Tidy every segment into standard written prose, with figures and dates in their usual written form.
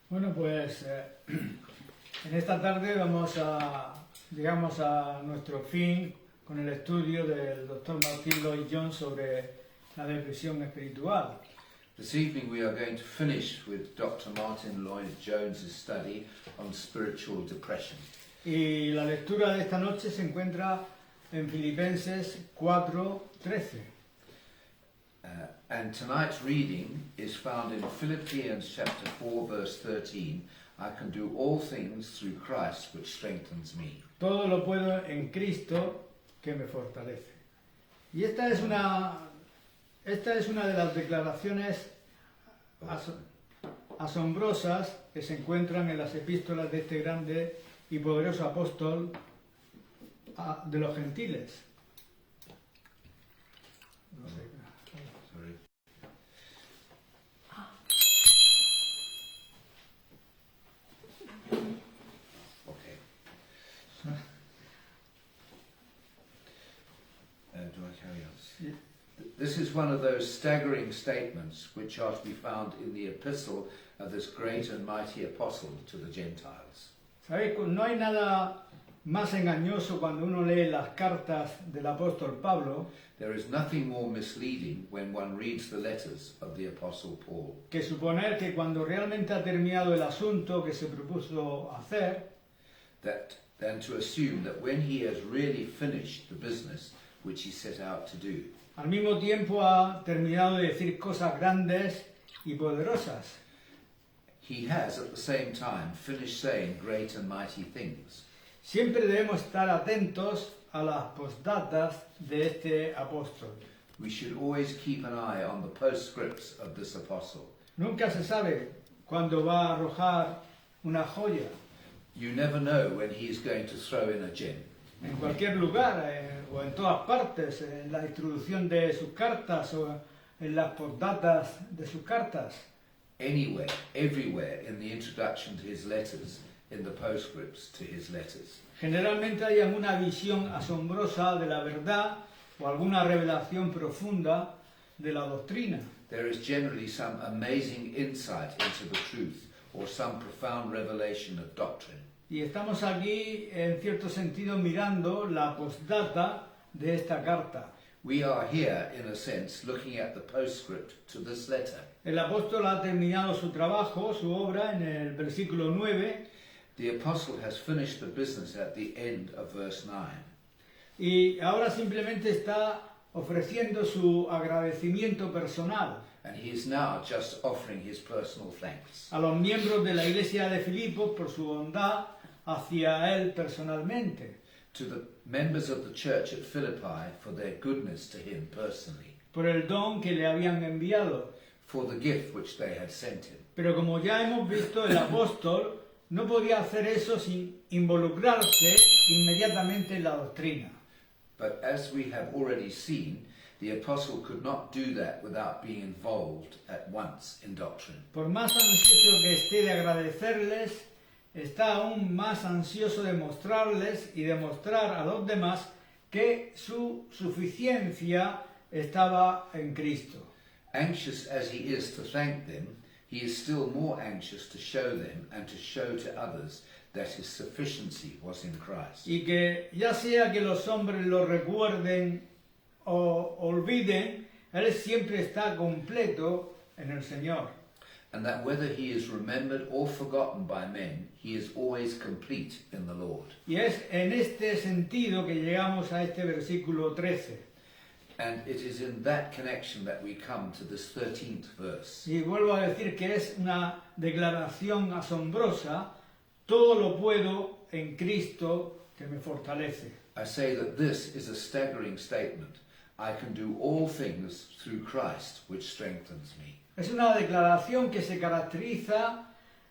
Bueno, pues en esta tarde llegamos a nuestro fin con el estudio del Dr. Martin Lloyd Jones sobre la depresión espiritual. This evening we are going to finish with Dr. Martin Lloyd-Jones' study on spiritual depression. Y la lectura de esta noche se encuentra en Filipenses 4:13. And tonight's reading is found in Philippians chapter 4 verse 13. I can do all things through Christ which strengthens me. Todo lo puedo en Cristo que me fortalece. Y esta es una de las declaraciones asombrosas que se encuentran en las epístolas de este grande y poderoso apóstol de los gentiles. No sé. Sorry. Okay. Do I carry on? Sí. This is one of those staggering statements which are to be found in the epistle of this great and mighty apostle to the Gentiles. ¿Sabéis? No hay nada más engañoso cuando uno lee las cartas del apóstol Pablo There is nothing more misleading when one reads the letters of the apostle Paul que suponer que cuando realmente ha terminado el asunto que se propuso hacer, than to assume that when he has really finished the business which he set out to do, al mismo tiempo ha terminado de decir cosas grandes y poderosas. he has at the same time finished saying great and mighty things. Siempre debemos estar atentos a las postdatas de este apóstol. We should always keep an eye on the postscripts of this apostle. Nunca se sabe cuándo va a arrojar una joya You never know when he is going to throw in a gem. en cualquier lugar o en todas partes, en la introducción de sus cartas o en las postdatas de sus cartas. Anywhere, everywhere in the introduction to his letters, in the postscripts to his letters. Generalmente hay alguna visión asombrosa de la verdad o alguna revelación profunda de la doctrina. There is generally some amazing insight into the truth or some profound revelation of doctrine. Y estamos aquí, en cierto sentido, mirando la postdata de esta carta. We are here, in a sense, looking at the postscript to this letter. El apóstol ha terminado su trabajo, su obra, en el versículo 9, The apostle has finished the business at the end of verse 9. y ahora simplemente está ofreciendo su agradecimiento personal And he is now just offering his personal thanks a los miembros de la iglesia de Filipos por su bondad hacia él personalmente, to the members of the church at Philippi for their goodness to him personally, por el don que le habían enviado. for the gift which they had sent him. Pero como ya hemos visto, el apóstol no podía hacer eso sin involucrarse inmediatamente en la doctrina. But as we have already seen, the apostle could not do that without being involved at once in doctrine. Por más ansioso que esté de agradecerles, está aún más ansioso de mostrarles y demostrar a los demás que su suficiencia estaba en Cristo. Anxious as he is to thank them, he is still more anxious to show them and to show to others that his sufficiency was in Christ. Y que ya sea que los hombres lo recuerden o olviden, él siempre está completo en el Señor. And that whether he is remembered or forgotten by men, he is always complete in the Lord. Y es en este sentido que llegamos a este versículo 13. And it is in that connection that we come to this 13th verse. Y vuelvo a decir que es una declaración asombrosa. Todo lo puedo en Cristo que me fortalece. I say that this is a staggering statement. I can do all things through Christ, which strengthens me. Es una declaración que se caracteriza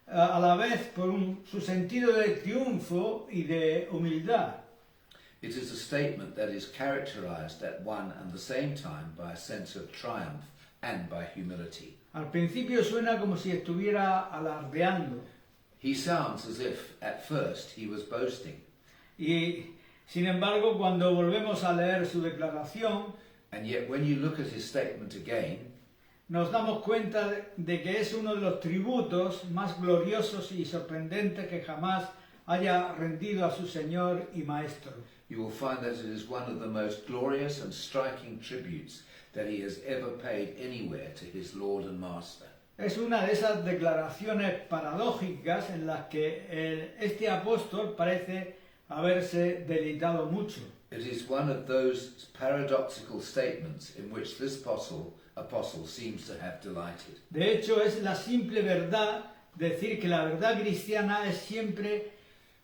a la vez por su sentido de triunfo y de humildad. It is a statement that is characterized at one and the same time by a sense of triumph and by humility. Al principio suena como si estuviera alardeando. He sounds as if, at first, he was boasting. Y sin embargo, cuando volvemos a leer su declaración, And yet when you look at his statement again, nos damos cuenta de que es uno de los tributos más gloriosos y sorprendentes que jamás haya rendido a su Señor y Maestro. You will find that it is one of the most glorious and striking tributes that he has ever paid anywhere to his Lord and Master. Es una de esas declaraciones paradójicas en las que este apóstol parece haberse deleitado mucho. It is one of those paradoxical statements in which this apostle seems to have delighted. De hecho, es la simple verdad decir que la verdad cristiana es siempre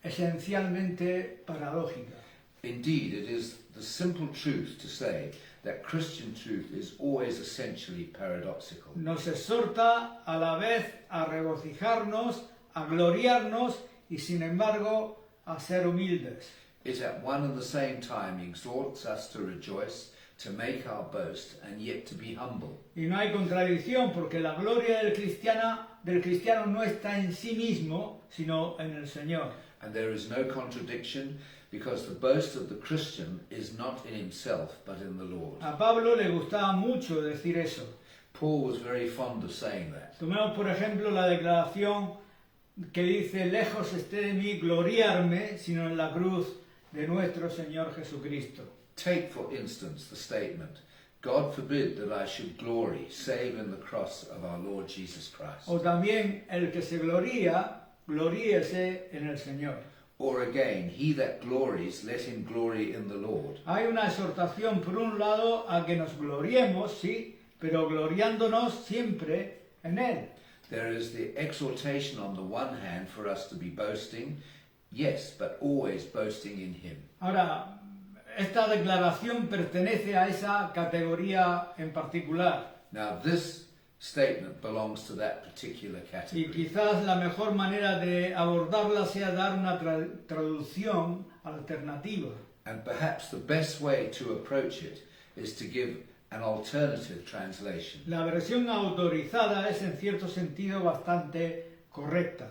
esencialmente paradójica. Indeed, it is the simple truth to say that Christian truth is always essentially paradoxical. Nos exhorta a la vez a regocijarnos, a gloriarnos y sin embargo a ser humildes. It at one and the same time exhorts us to rejoice, to make our boast, and yet to be humble. Y no hay contradicción porque la gloria del cristiano no está en sí mismo, sino en el Señor. And there is no contradiction because the boast of the Christian is not in himself but in the Lord. A Pablo le gustaba mucho decir eso. Paul was very fond of saying that. Tomemos por ejemplo la declaración que dice: lejos esté de mí gloriarme, sino en la cruz de nuestro Señor Jesucristo. Take, for instance, the statement, God forbid that I should glory, save in the cross of our Lord Jesus Christ. O también el que se gloría, gloríese en el Señor. Or again, he that glories, let him glory in the Lord. Hay una exhortación por un lado a que nos gloriemos, sí, pero gloriándonos siempre en Él. There is the exhortation on the one hand for us to be boasting, yes, but always boasting in him. Ahora, esta declaración pertenece a esa categoría en particular. Now this statement belongs to that particular Y category. quizás la mejor manera de abordarla sea dar una traducción alternativa. And perhaps the best way to approach it is to give an alternative translation. La versión autorizada es en cierto sentido bastante correcta,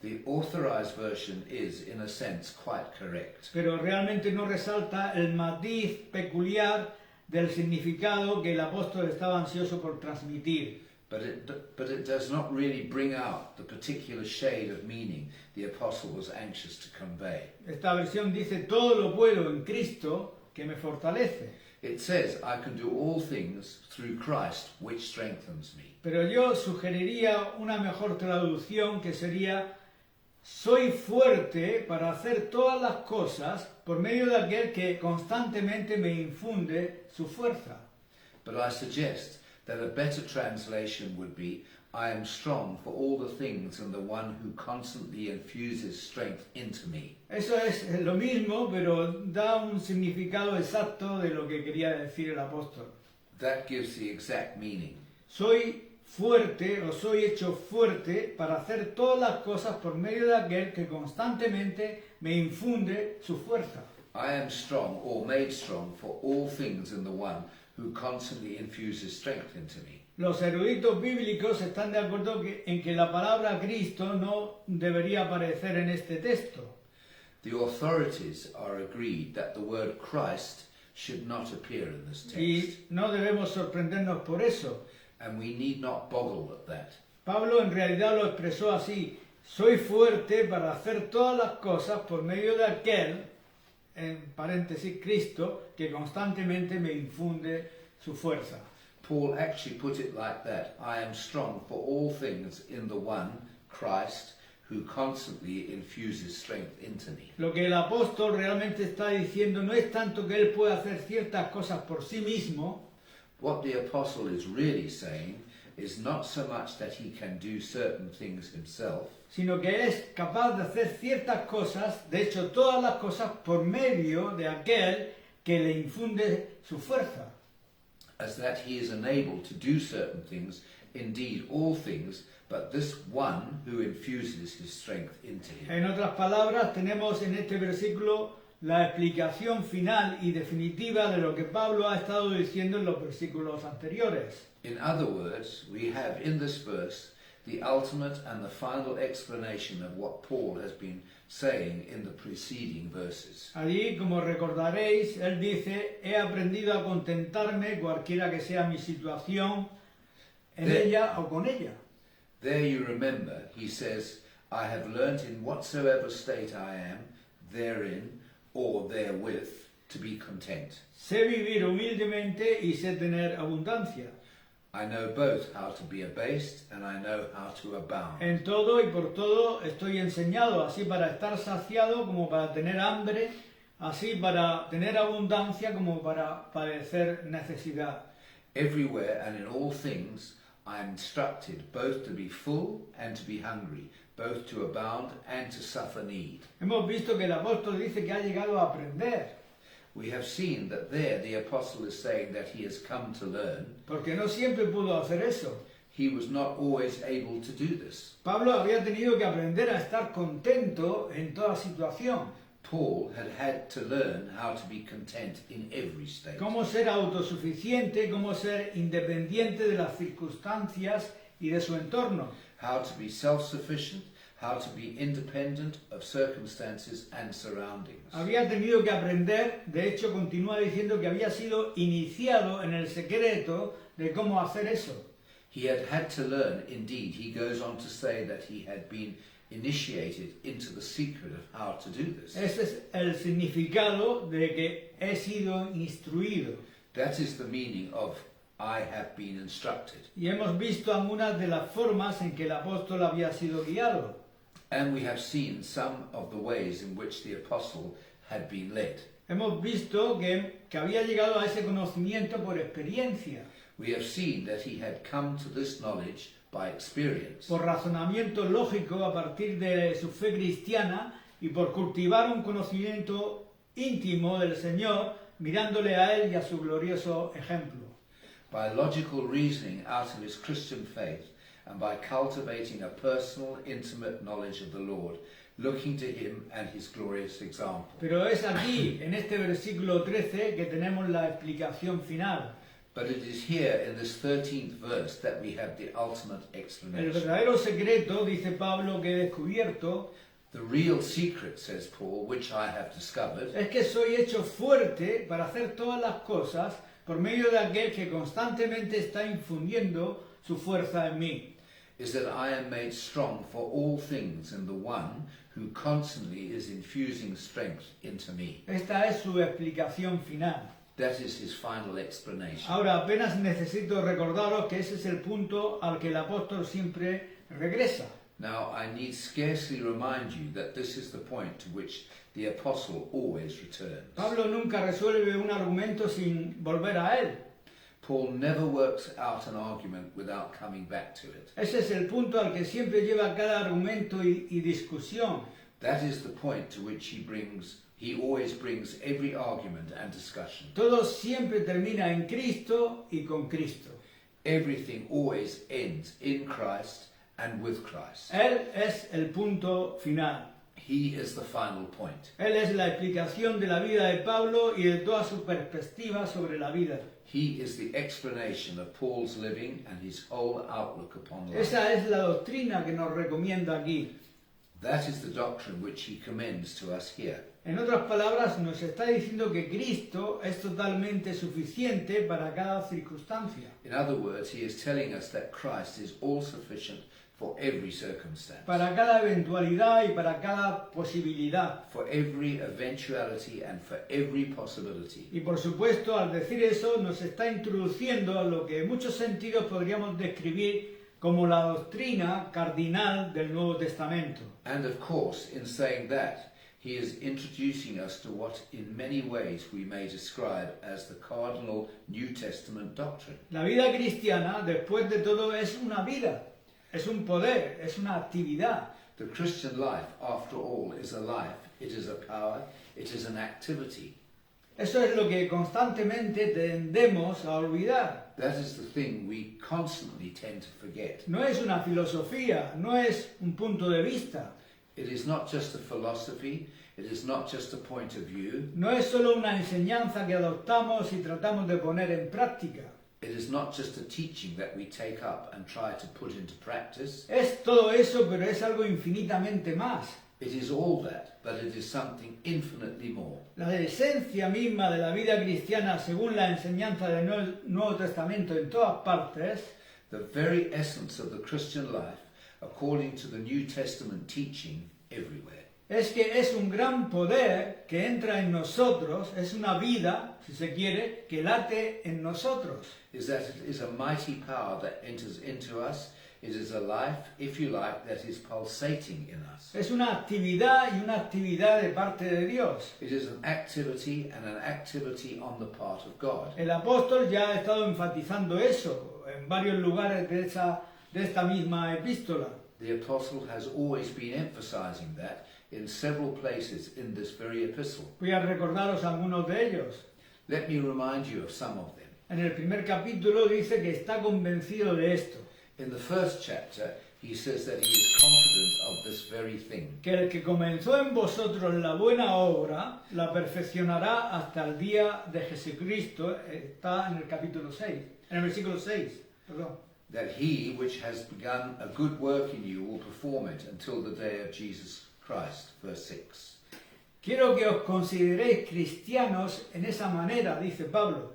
The authorized version is, in a sense, quite correct. pero realmente no resalta el matiz peculiar del significado que el apóstol estaba ansioso por transmitir. But it does not really bring out the particular shade of meaning the apostle was anxious to convey. Esta versión dice: todo lo puedo en Cristo que me fortalece. It says, I can do all things through Christ, which strengthens me. Pero yo sugeriría una mejor traducción que sería: soy fuerte para hacer todas las cosas por medio de aquel que constantemente me infunde su fuerza. But I suggest that a better translation would be, I am strong for all the things in the one who constantly infuses strength into me. Eso es lo mismo, pero da un significado exacto de lo que quería decir el apóstol. That gives the exact meaning. Soy fuerte o soy hecho fuerte para hacer todas las cosas por medio de aquel que constantemente me infunde su fuerza. I am strong or made strong for all things in the one who constantly infuses strength into me. Los eruditos bíblicos están de acuerdo en que la palabra Cristo no debería aparecer en este texto. The authorities are agreed that the word Christ should not appear in this text. Y no debemos sorprendernos por eso. And we need not boggle at that. Pablo en realidad lo expresó así: soy fuerte para hacer todas las cosas por medio de aquel, en paréntesis, Cristo, que constantemente me infunde su fuerza. Paul actually put it like that. I am strong for all things in the one, Christ, who constantly infuses strength into me. Lo que el apóstol realmente está diciendo no es tanto que él pueda hacer ciertas cosas por sí mismo. What the apostle is really saying is not so much that he can do certain things himself, sino que es capaz de hacer ciertas cosas, de hecho todas las cosas, por medio de aquel que le infunde su fuerza. as that he is enabled to do certain things, indeed all things, but this one who infuses his strength into him. En otras palabras, tenemos en este versículo la explicación final y definitiva de lo que Pablo ha estado diciendo en los versículos anteriores. In other words, we have in this verse the ultimate and the final explanation of what Paul has been saying in the preceding verses. Allí, como recordaréis, él dice: he aprendido a contentarme cualquiera que sea mi situación en ella o con ella. There you remember, he says, I have learnt in whatsoever state I am, therein or therewith, to be content. Sé vivir humildemente y sé tener abundancia. I know both how to be abased and I know how to abound. En todo y por todo estoy enseñado, así para estar saciado como para tener hambre, así para tener abundancia como para padecer necesidad. Everywhere and in all things I am instructed both to be full and to be hungry, both to abound and to suffer need. Hemos visto que el apóstol dice que ha llegado a aprender, We have seen that there the apostle is saying that he has come to learn. porque no siempre pudo hacer eso. He was not always able to do this. Pablo había tenido que aprender a estar contento en toda situación, Paul had to learn how to be content in every state. cómo ser autosuficiente, cómo ser independiente de las circunstancias y de su entorno. How to be self-sufficient, how to be independent of circumstances and surroundings. Había tenido que aprender, de hecho continúa diciendo que había sido iniciado en el secreto de cómo hacer eso. He had to learn, indeed, he goes on to say that he had been initiated into the secret of how to do this. Ese es el significado de que he sido instruido. That is the meaning of I have been instructed. Y hemos visto algunas de las formas en que el apóstol había sido guiado. And we have seen some of the ways in which the apostle had been led. Hemos visto que había llegado a ese conocimiento por experiencia, We have seen that he had come to this knowledge by experience, por razonamiento lógico a partir de su fe cristiana y por cultivar un conocimiento íntimo del Señor, mirándole a Él y a su glorioso ejemplo. by logical reasoning out of his Christian faith, and by cultivating a personal, intimate knowledge of the Lord, looking to him and his glorious example. Pero es aquí, en este versículo 13, que tenemos la explicación final. But it is here in this 13th verse that we have the ultimate El explanation. verdadero secreto, dice Pablo, que he descubierto, The real secret, says Paul, which I have discovered, es que soy hecho fuerte para hacer todas las cosas por medio de aquel que constantemente está infundiendo su fuerza en mí. is that I am made strong for all things in the one who constantly is infusing strength into me. Esta es su explicación final. That is his final explanation. Ahora apenas necesito recordaros que ese es el punto al que el apóstol siempre regresa. Now, I need scarcely remind you that this is the point to which the apostle always returns. Pablo nunca resuelve un argumento sin volver a él. Paul never works out an argument without coming back to it. Ese es el punto al que siempre lleva cada argumento y discusión. That is the point to which he always brings every argument and discussion. Todo siempre termina en Cristo y con Cristo. Everything always ends in Christ and with Christ. Él es el punto final. He is the final point. Él es la explicación de la vida de Pablo y de toda su perspectiva sobre la vida. He is the explanation of Paul's living and his whole outlook upon life. Esa es la doctrina que nos recomienda aquí. That is the doctrine which he commends to us here. En otras palabras, nos está diciendo que Cristo es totalmente suficiente para cada circunstancia. In other words, he is telling us that Christ is all sufficient for every circumstance, Para cada eventualidad y para cada posibilidad. for every eventuality and for every possibility. Y por supuesto, al decir eso, nos está introduciendo a lo que en muchos sentidos podríamos describir como la doctrina cardinal del Nuevo Testamento. And of course, in saying that, he is introducing us to what in many ways we may describe as the cardinal New Testament doctrine. La vida cristiana, después de todo, es una vida, es un poder, es una actividad. The Christian life, after all, is a life, it is a power, it is an activity. Eso es lo que constantemente tendemos a olvidar. That is the thing we constantly tend to forget. No es una filosofía, no es un punto de vista, It is not just a philosophy, it is not just a point of view, no es solo una enseñanza que adoptamos y tratamos de poner en práctica. it is not just a teaching that we take up and try to put into practice. Es todo eso, pero es algo infinitamente más. It is all that, but it is something infinitely more. La esencia misma de la vida cristiana, según la enseñanza del Nuevo Testamento en todas partes, the very essence of the Christian life according to the New Testament teaching everywhere. Es que es un gran poder que entra en nosotros, es una vida, si se quiere, que late en nosotros. Is that it is a mighty power that enters into us. It is a life, if you like, that is pulsating in us. Es una actividad y una actividad de parte de Dios. It is an activity and an activity on the part of God. El apóstol ya ha estado enfatizando eso en varios lugares de esta misma epístola. The apostle has always been emphasizing that in several places in this very epistle. Voy a recordaros algunos de ellos. Let me remind you of some of them. En el primer capítulo dice que está convencido de esto, In the first chapter, he says that he is confident of this very thing. que el que comenzó en vosotros la buena obra la perfeccionará hasta el día de Jesucristo. Está en el capítulo 6, en el versículo 6, perdón. That he which has begun a good work in you will perform it until the day of Jesus Christ. Verse 6. Quiero que os consideréis cristianos en esa manera, dice Pablo.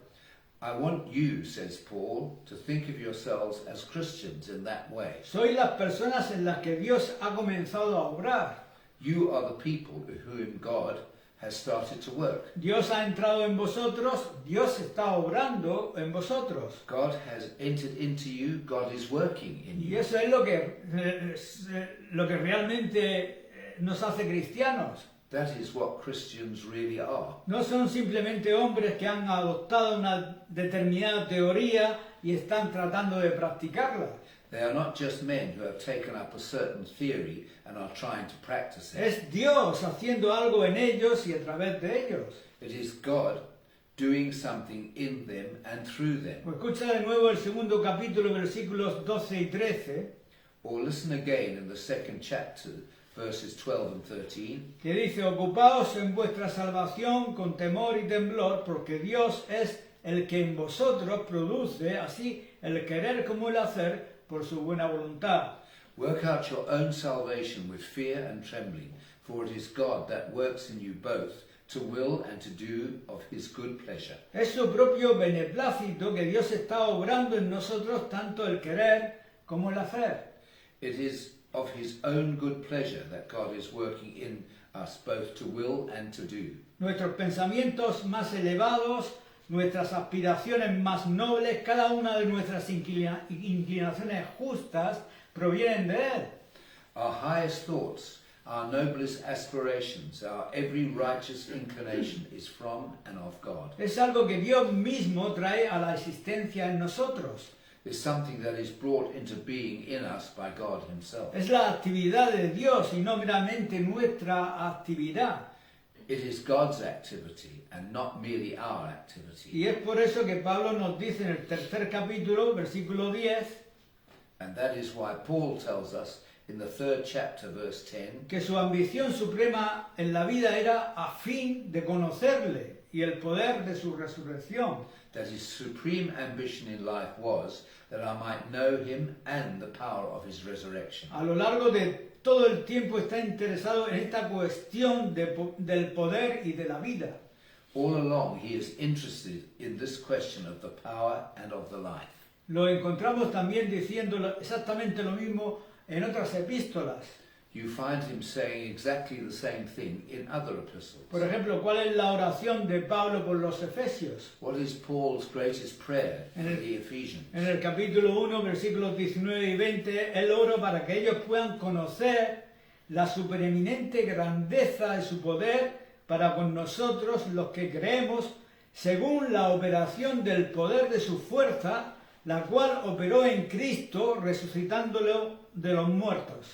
I want you, says Paul, to think of yourselves as Christians in that way. Sois las personas en las que Dios ha comenzado a obrar. You are the people whom God has started to work. Dios ha entrado en vosotros, Dios está obrando en vosotros. God has entered into you, God is working in Y you. eso es lo que realmente nos hace cristianos. That is what Christians really are. No son simplemente hombres que han adoptado una determinada teoría y están tratando de practicarla. They are not just men who have taken up a certain theory and are trying to practice it. Es Dios haciendo algo en ellos y a través de ellos. It is God doing something in them and through them. Pues escucha de nuevo el segundo capítulo, versículos 12 y 13, Or listen again in the second chapter, verses 12 and 13. que dice: ocupaos en vuestra salvación con temor y temblor, porque Dios es el que en vosotros produce así el querer como el hacer por su buena voluntad. Work out your own salvation with fear and trembling, for it is God that works in you both to will and to do of his good pleasure. Es su propio beneplácito que Dios está obrando en nosotros tanto el querer como el hacer. It is of his own good pleasure that God is working in us both to will and to do. Nuestros pensamientos más elevados, nuestras aspiraciones más nobles, cada una de nuestras inclinaciones justas provienen de Él. Our highest thoughts, our noblest aspirations, our every righteous inclination is from and of God. Es algo que Dios mismo trae a la existencia en nosotros. Is something that is brought into being in us by God himself. Es la actividad de Dios y no meramente nuestra actividad. It is God's activity and not merely our activity. Y es por eso que Pablo nos dice en el tercer capítulo, versículo 10, And that is why Paul tells us in the third chapter, verse 10, que su ambición suprema en la vida era a fin de conocerle y el poder de su resurrección. that his supreme ambition in life was that I might know him and the power of his resurrection. A lo largo de todo el tiempo está interesado en esta cuestión del poder y de la vida. All along he is interested in this question of the power and of the life. Lo encontramos también diciendo exactamente lo mismo en otras epístolas. You find him saying exactly the same thing in other epistles. Por ejemplo, ¿cuál es la oración de Pablo por los Efesios? What is Paul's greatest prayer for En el- the Ephesians? En el capítulo 1, versículos 19 y 20, él ora para que ellos puedan conocer la supereminente grandeza de su poder para con nosotros los que creemos, según la operación del poder de su fuerza, la cual operó en Cristo, resucitándolo de los muertos.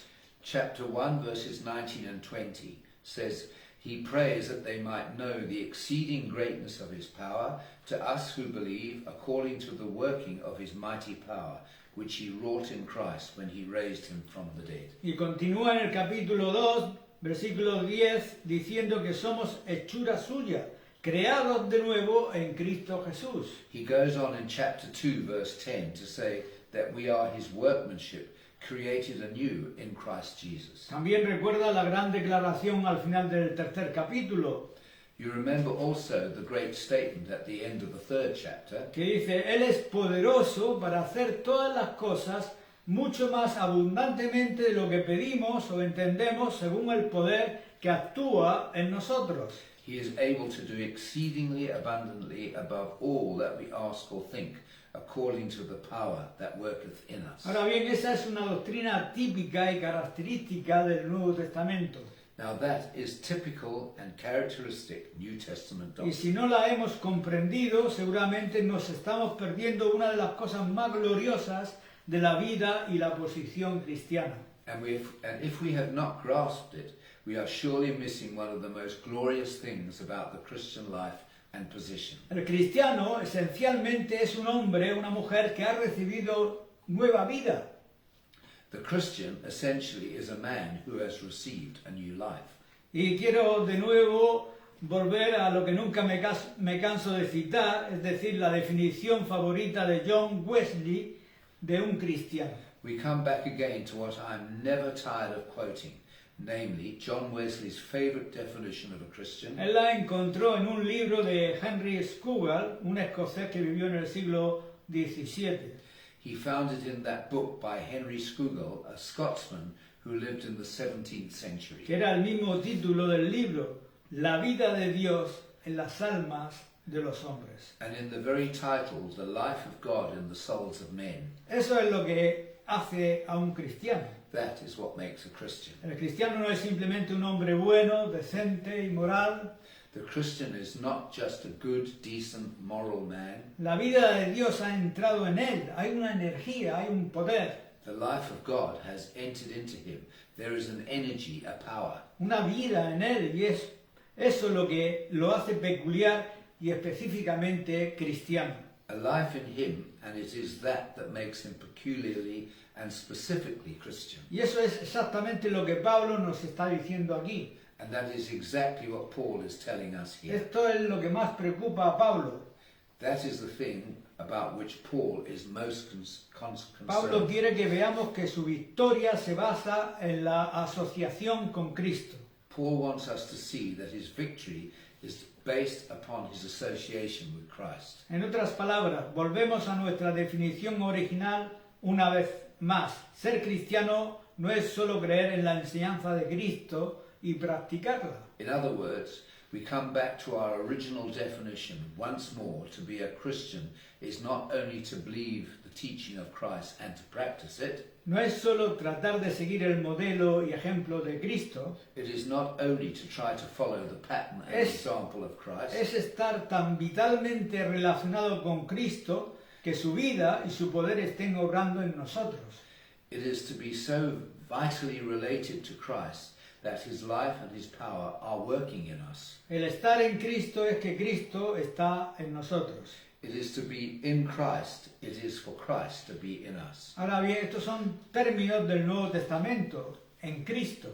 Chapter 1, verses 19 and 20 says, He prays that they might know the exceeding greatness of his power to us who believe, according to the working of his mighty power, which he wrought in Christ when he raised him from the dead. Y continúa en el capítulo 2, versículo 10, diciendo que somos hechura suya, creados de nuevo en Cristo Jesús. He goes on in chapter 2, verse 10 to say that we are his workmanship, created anew in Christ Jesus. También recuerda la gran declaración al final del tercer capítulo. You remember also the great statement at the end of the 3rd chapter, que dice, Él es poderoso para hacer todas las cosas mucho más abundantemente de lo que pedimos o entendemos según el poder que actúa en nosotros. He is able to do exceedingly abundantly above all that we ask or think, according to the power that worketh in us. Ahora bien, esa es una doctrina típica y característica del Nuevo Testamento. Now that is typical and characteristic New Testament Y doctrine. si no la hemos comprendido, seguramente nos estamos perdiendo una de las cosas más gloriosas de la vida y la posición cristiana. And if we have not grasped it, we are surely missing one of the most glorious things about the Christian life and position. El cristiano esencialmente es un hombre, una mujer que ha recibido nueva vida. The Christian essentially is a man who has received a new life. Y quiero de nuevo volver a lo que nunca me canso de citar, es decir, la definición favorita de John Wesley de un cristiano. We come back again to what I'm never tired of quoting, namely John Wesley's favorite definition of a Christian. Él la encontró en un libro de Henry Scougal, un escocés que vivió en el siglo XVII. He found it in that book by Henry Scougal, a Scotsman who lived in the 17th century. Que era el mismo título del libro, La vida de Dios en las almas de los hombres. And in the very title, The Life of God in the Souls of Men. Eso es lo que hace a un cristiano. That is what makes a Christian. El cristiano no es simplemente un hombre bueno, decente y moral. The Christian is not just a good, decent, moral man. La vida de Dios ha entrado en él. Hay una energía, hay un poder. The life of God has entered into him. There is an energy, a power. Una vida en él. Y es eso lo que lo hace peculiar y específicamente cristiano. A life in him, and it is that makes him peculiarly and specifically Christian. Y eso es exactamente lo que Pablo nos está diciendo aquí. And that is exactly what Paul is telling us here. Esto es lo que más preocupa a Pablo. That is the thing about which Paul is most concerned. Pablo quiere que veamos que su victoria se basa en la asociación con Cristo. Paul wants us to see that his victory is based upon his association with Christ. En otras palabras, volvemos a nuestra definición original una vez más. Ser cristiano no es solo creer en la enseñanza de Cristo y practicarla. In other words, we come back to our original definition once more. To be a Christian is not only to believe the teaching of Christ and to practice it. No es solo tratar de seguir el modelo y ejemplo de Cristo, It is not only to try to follow the pattern and example of Christ. es estar tan vitalmente relacionado con Cristo que su vida y su poder estén obrando en nosotros. It is to be so vitally related to Christ that his life and his power are working in us. El estar en Cristo es que Cristo está en nosotros. It is to be in Christ. It is for Christ to be in us. Ahora bien, estos son términos del Nuevo Testamento, en Cristo.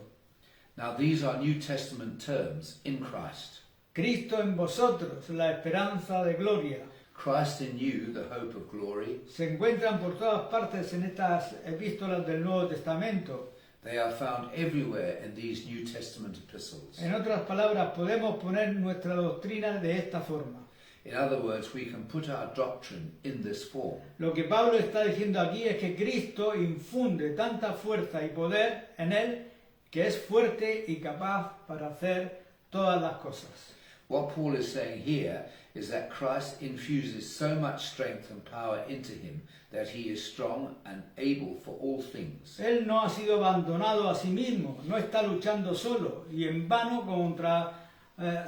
Now these are New Testament terms, in Christ. Cristo en vosotros, la esperanza de gloria. Christ in you, the hope of glory. Se encuentran por todas partes en estas epístolas del Nuevo Testamento. They are found everywhere in these New Testament epistles. En otras palabras, podemos poner nuestra doctrina de esta forma. In other words, we can put our doctrine in this form. Lo que Pablo está diciendo aquí es que Cristo infunde tanta fuerza y poder en él que es fuerte y capaz para hacer todas las cosas. What Paul is saying here is that Christ infuses so much strength and power into him that he is strong and able for all things. Él no ha sido abandonado a sí mismo, no está luchando solo y en vano contra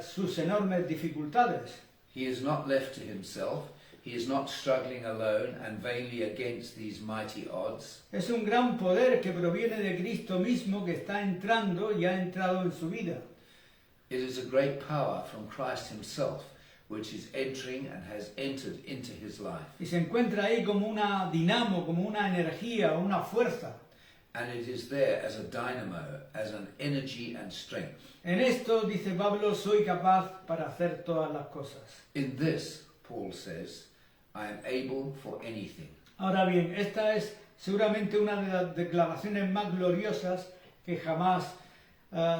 sus enormes dificultades. He is not left to himself. He is not struggling alone and vainly against these mighty odds. Es un gran poder que proviene de Cristo mismo que está entrando y ha entrado en su vida. It is a great power from Christ himself which is entering and has entered into his life. Y se encuentra ahí como una dinamo, como una energía, una fuerza. And it is there as a dynamo, as an energy and strength. En esto, dice Pablo, soy capaz para hacer todas las cosas. In this, Paul says, I am able for anything. Ahora bien, esta es seguramente una de las declaraciones más gloriosas que jamás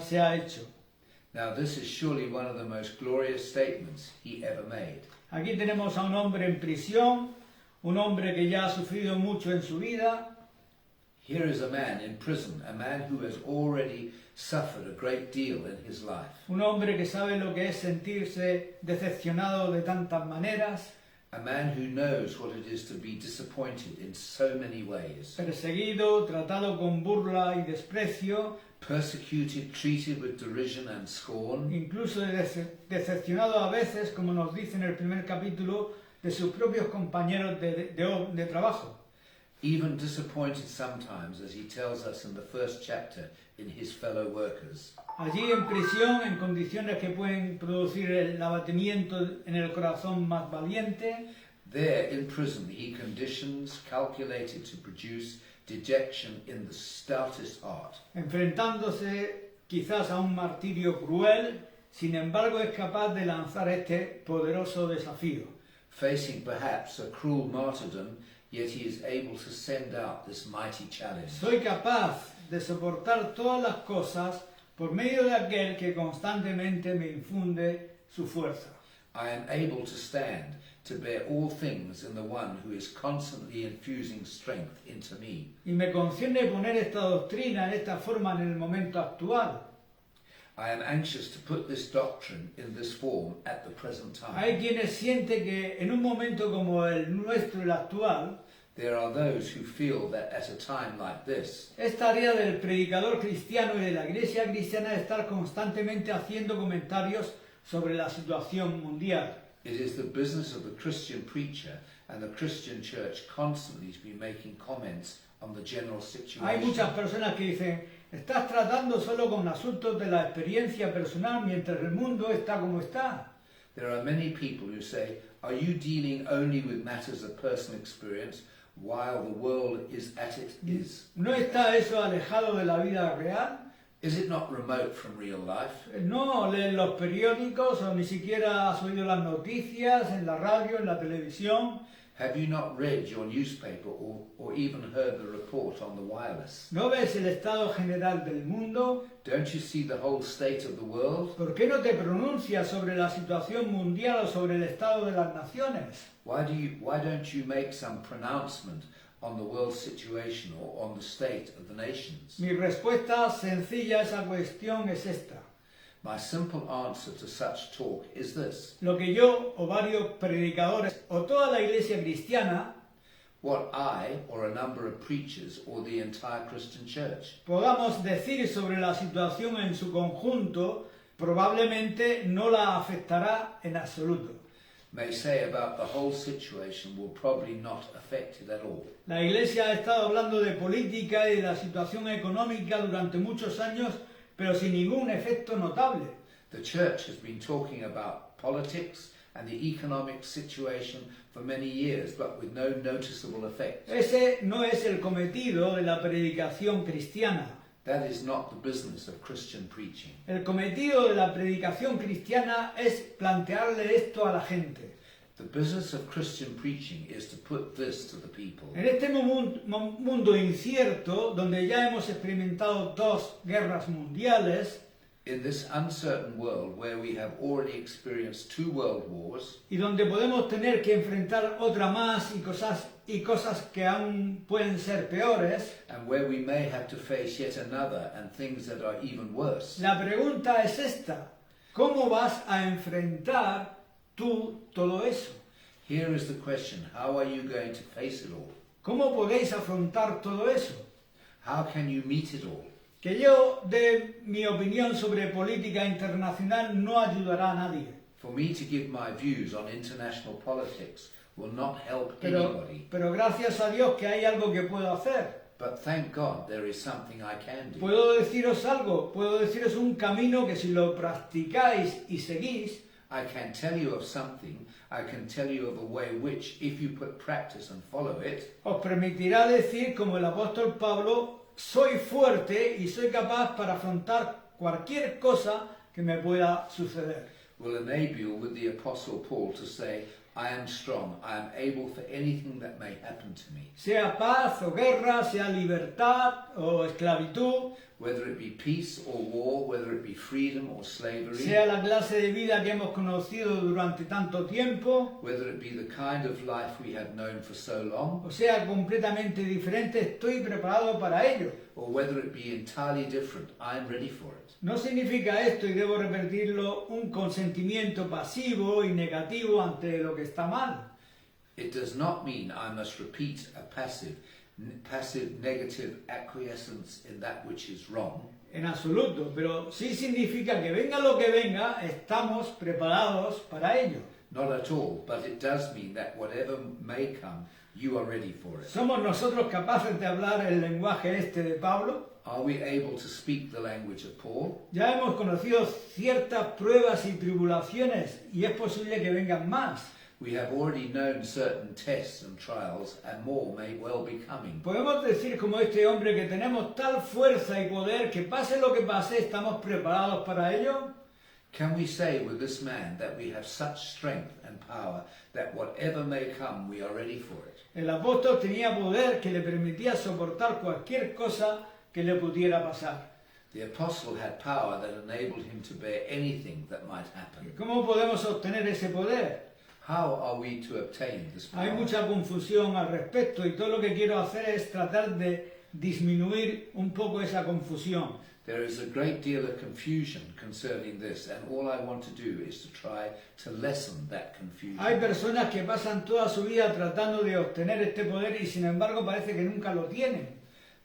se ha hecho. Now this is surely one of the most glorious statements he ever made. Aquí tenemos a un hombre en prisión, un hombre que ya ha sufrido mucho en su vida. Here is a man in prison, a man who has already suffered a great deal in his life. Un hombre que sabe lo que es sentirse decepcionado de tantas maneras, A man who knows what it is to be disappointed in so many ways. perseguido, tratado con burla y desprecio, Persecuted, treated with derision and scorn, incluso decepcionado a veces, como nos dice en el primer capítulo, de sus propios compañeros de trabajo. even disappointed sometimes, as he tells us in the first chapter, in his fellow workers. Allí en prisión, en condiciones que pueden producir el abatimiento en el corazón más valiente, There in prison he conditions calculated to produce dejection in the stoutest heart. enfrentándose quizás a un martirio cruel, sin embargo es capaz de lanzar este poderoso desafío. Facing perhaps a cruel martyrdom, yet he is able to send out this mighty challenge. Soy capaz de soportar todas las cosas por medio de aquel que constantemente me infunde su fuerza. I am able to stand, to bear all things in the one who is constantly infusing strength into me. Y me concierne poner esta doctrina en esta forma en el momento actual. I am anxious to put this doctrine in this form at the present Hay time. quienes sienten que en un momento como el nuestro, el actual, There are those who feel that at a time like this, es tarea del predicador cristiano y de la iglesia cristiana estar constantemente haciendo comentarios sobre la situación mundial. it is the business of the Christian preacher and the Christian church constantly to be making comments on the general Hay muchas situation. personas que dicen, estás tratando solo con asuntos de la experiencia personal mientras el mundo está como está. There are many people who say, are you dealing only with matters of personal experience while the world is as it is? ¿No está eso alejado de la vida real? Is it not remote from real life? No lees los periódicos o ni siquiera has oído las noticias en la radio, en la televisión. Have you not read your newspaper or even heard the report on the wireless? ¿No ves el estado general del mundo? Don't you see the whole state of the world? ¿Por qué no te pronuncias sobre la situación mundial o sobre el estado de las naciones? Why don't you make some pronouncement on the world situation or on the state of the nations? Mi respuesta sencilla a esa cuestión es esta. My simple answer to such talk is this. Lo que yo o varios predicadores o toda la iglesia cristiana What I or a number of preachers or the entire Christian church podamos decir sobre la situación en su conjunto probablemente no la afectará en absoluto. may say about the whole situation will probably not affect it at all. La iglesia ha estado hablando de política y de la situación económica durante muchos años, pero sin ningún efecto notable. The church has been talking about politics and the economic situation for many years, but with no noticeable effect. Ese no es el cometido de la predicación cristiana. That is not the business of Christian preaching. El cometido de la predicación cristiana es plantearle esto a la gente. The business of Christian preaching is to put this to the people. En este mundo incierto, donde ya hemos experimentado 2 guerras mundiales, In this uncertain world where we have already experienced 2 world wars, y donde podemos tener que enfrentar otra más y cosas que aún pueden ser peores, and where we may have to face yet another and things that are even worse, la pregunta es esta: ¿cómo vas a enfrentar tú todo eso? here is the question, how are you going to face it all? ¿Cómo podéis afrontar todo eso? How can you meet it all? Que yo dé mi opinión sobre política internacional no ayudará a nadie. For me to give my views on international politics will not help anybody. Pero gracias a Dios que hay algo que puedo hacer. But thank God there is something I can do. Puedo deciros algo, puedo deciros un camino que si lo practicáis y seguís, I can tell you of something, I can tell you of a way which, if you put practice and follow it, os permitirá decir, como el apóstol Pablo, soy fuerte y soy capaz para afrontar cualquier cosa que me pueda suceder. will enable you with the Apostle Paul to say, I am strong, I am able for anything that may happen to me. Sea paz o guerra, sea libertad o esclavitud, whether it be peace or war, whether it be freedom or slavery, sea la clase de vida que hemos conocido durante tanto tiempo, whether it be the kind of life we have known for so long, o sea completamente diferente, estoy preparado para ello. or whether it be entirely different, I'm ready for it. No significa esto, y debo repetirlo, un consentimiento pasivo y negativo ante lo que está mal. It does not mean I must repeat a passive, negative acquiescence in that which is wrong. En absoluto, pero sí significa que venga lo que venga, estamos preparados para ello. Not at all, but it does mean that whatever may come, you are ready for it. ¿Somos nosotros capaces de hablar el lenguaje este de Pablo? Are we able to speak the language of Paul? Ya hemos conocido ciertas pruebas y tribulaciones y es posible que vengan más. We have already known certain tests and trials, and more may well be coming. Podemos decir como este hombre que tenemos tal fuerza y poder que pase lo que pase, estamos preparados para ello. Can we say with this man that we have such strength and power that whatever may come, we are ready for it? El apóstol tenía poder que le permitía soportar cualquier cosa que le pudiera pasar. The apostle had power that enabled him to bear anything that might happen. ¿Cómo podemos obtener ese poder? How are we to obtain this Hay power? mucha confusión al respecto y todo lo que quiero hacer es tratar de disminuir un poco esa confusión. There is a great deal of confusion concerning this, and all I want to do is to try to lessen that confusion. Hay personas que pasan toda su vida tratando de obtener este poder y sin embargo parece que nunca lo tienen.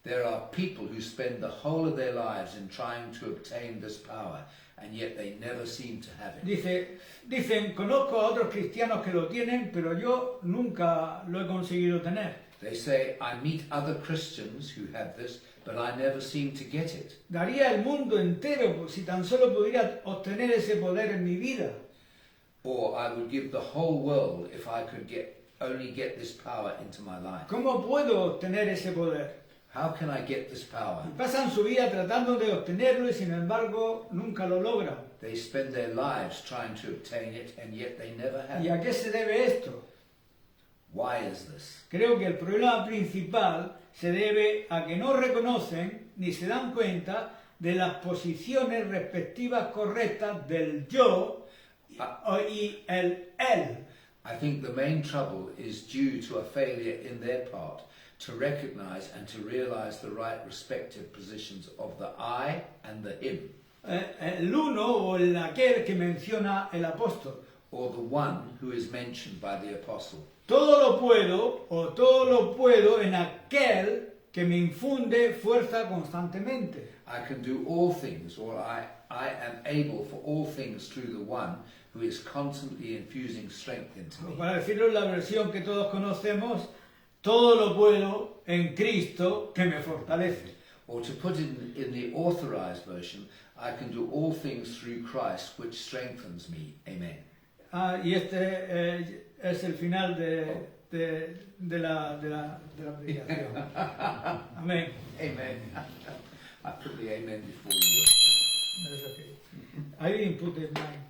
There are people who spend the whole of their lives in trying to obtain this power, and yet they never seem to have it. Dicen, conozco a otros cristianos que lo tienen, pero yo nunca lo he conseguido tener. They say, I meet other Christians who have this, but I never seem to get it. Daría el mundo entero si tan solo pudiera obtener ese poder en mi vida. Or I would give the whole world if I could only get this power into my life. ¿Cómo puedo obtener ese poder? How can I get this power? Y pasan su vida tratando de obtenerlo y sin embargo nunca lo logran. They spend their lives trying to obtain it, and yet they never have ¿Y a it. qué se debe esto? Why is this? Creo que el problema principal se debe a que no reconocen ni se dan cuenta de las posiciones respectivas correctas del yo y el él. I think the main trouble is due to a failure in their part to recognize and to realize the right respective positions of the I and the him, El uno o el aquel que menciona el apóstol. or the one who is mentioned by the apostle. Todo lo puedo o todo lo puedo en aquel que me infunde fuerza constantemente. I can do all things, or I am able for all things through the one who is constantly infusing strength into me. Para decirlo en la versión que todos conocemos, todo lo puedo en Cristo que me fortalece. Or to put it in the authorized version, I can do all things through Christ which strengthens me. Amen. Y este es el final de la predicación. Amén. Amen. I put the amen before you. That's okay. I didn't put it in mine.